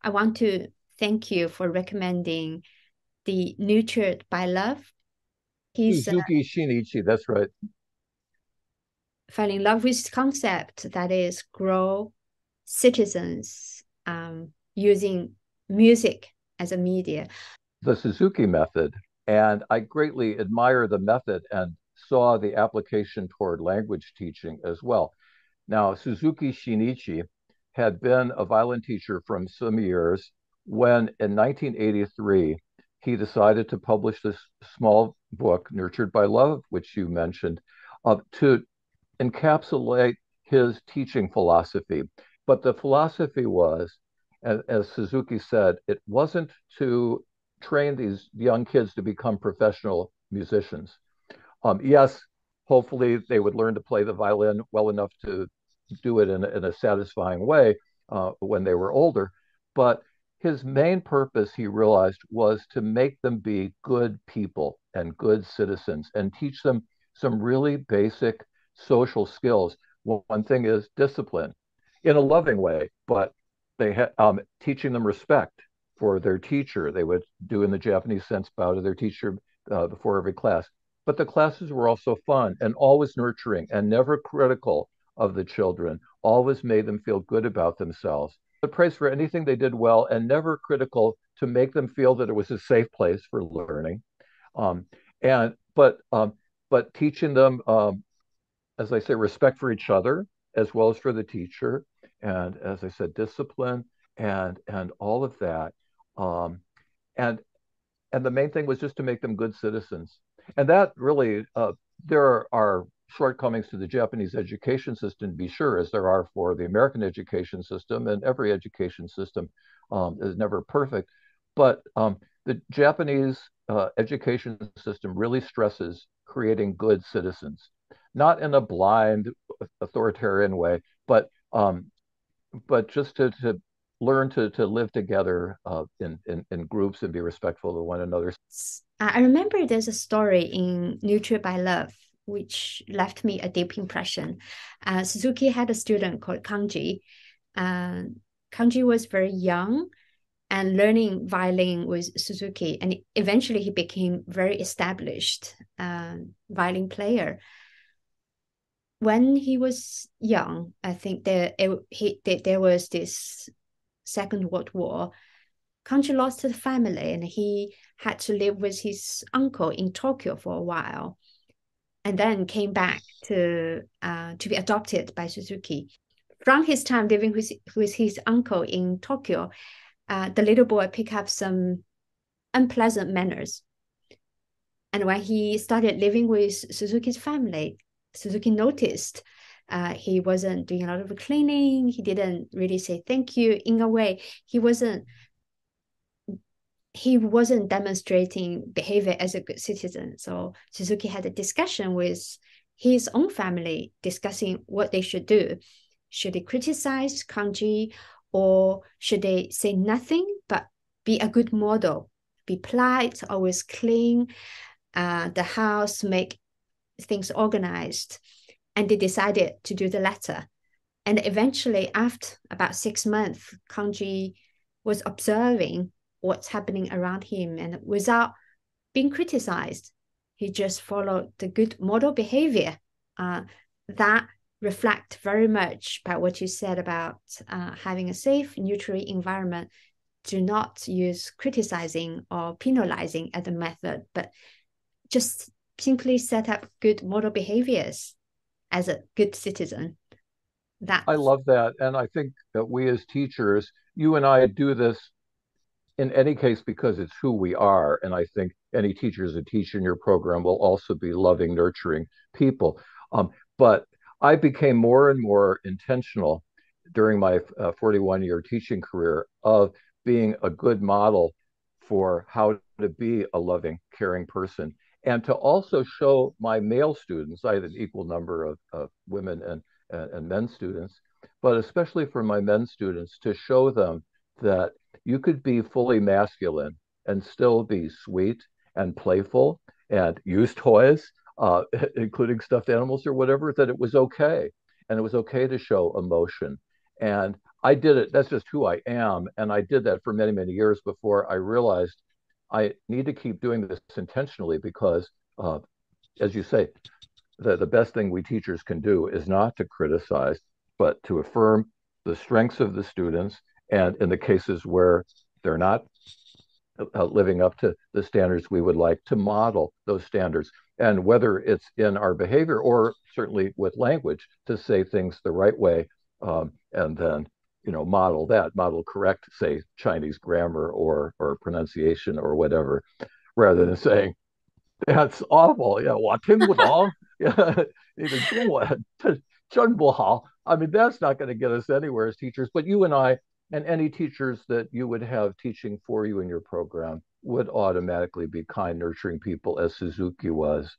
I want to thank you for recommending the Nurtured by Love. He's Suzuki Shinichi, that's right. fell in love with concept that is grow citizens using music as a media. The Suzuki method. And I greatly admire the method and saw the application toward language teaching as well. Now, Suzuki Shinichi had been a violin teacher from some years when in 1983 he decided to publish this small book, Nurtured by Love, which you mentioned, to encapsulate his teaching philosophy. But the philosophy was, as Suzuki said, it wasn't to train these young kids to become professional musicians. Yes, hopefully they would learn to play the violin well enough to do it in a satisfying way when they were older. But his main purpose, he realized, was to make them be good people and good citizens and teach them some really basic social skills. One thing is discipline in a loving way, but teaching them respect for their teacher. They would do in the Japanese sense bow to their teacher before every class. But the classes were also fun and always nurturing and never critical of the children, always made them feel good about themselves. But praise for anything they did well and never critical to make them feel that it was a safe place for learning. Um, and but teaching them, as I say, respect for each other as well as for the teacher, and as I said, discipline and all of that. Um, and and the main thing was just to make them good citizens. And that really, there are shortcomings to the Japanese education system, to be sure, as there are for the American education system, and every education system is never perfect. But the Japanese education system really stresses creating good citizens, not in a blind authoritarian way, but just to learn to live together in groups and be respectful to one another. I remember there's a story in Nurtured by Love which left me a deep impression. Suzuki had a student called Kanji. Uh, Kanji was very young and learning violin with Suzuki, and eventually he became very established violin player. When he was young, I think there was this Second World War. Kanji lost his family and he had to live with his uncle in Tokyo for a while, and then came back to be adopted by Suzuki. From his time living with his uncle in Tokyo, the little boy picked up some unpleasant manners. And when he started living with Suzuki's family, Suzuki noticed he wasn't doing a lot of cleaning. He didn't really say thank you. In a way, he wasn't demonstrating behavior as a good citizen. So Suzuki had a discussion with his own family, discussing what they should do. Should they criticize Kanji, or should they say nothing but be a good model, be polite, always clean the house, make things organized? And they decided to do the latter. And eventually, after about 6 months, Kanji was observing what's happening around him, and without being criticized, he just followed the good model behavior. That reflect very much about what you said about having a safe, neutral environment. Do not use criticizing or penalizing as a method, but just simply set up good model behaviors as a good citizen. I That's love that. And I think that we as teachers, you and I do this in any case because it's who we are. And I think any teachers that teach in your program will also be loving, nurturing people. But I became more and more intentional during my 41-year teaching career of being a good model for how to be a loving, caring person. And to also show my male students, I had an equal number of women and men students, but especially for my men students, to show them that you could be fully masculine and still be sweet and playful and use toys, including stuffed animals or whatever, that it was okay. And it was okay to show emotion. And I did it. That's just who I am. And I did that for many, many years before I realized I need to keep doing this intentionally because, as you say, the best thing we teachers can do is not to criticize, but to affirm the strengths of the students. And in the cases where they're not living up to the standards, we would like to model those standards. And whether it's in our behavior or certainly with language, to say things the right way, and then model that, model correct, say Chinese grammar or pronunciation or whatever, rather than saying that's awful. Yeah, 我听不懂. Yeah, 你的中文真不好. I mean, that's not going to get us anywhere as teachers. But you and I, and any teachers that you would have teaching for you in your program, would automatically be kind, nurturing people, as Suzuki was.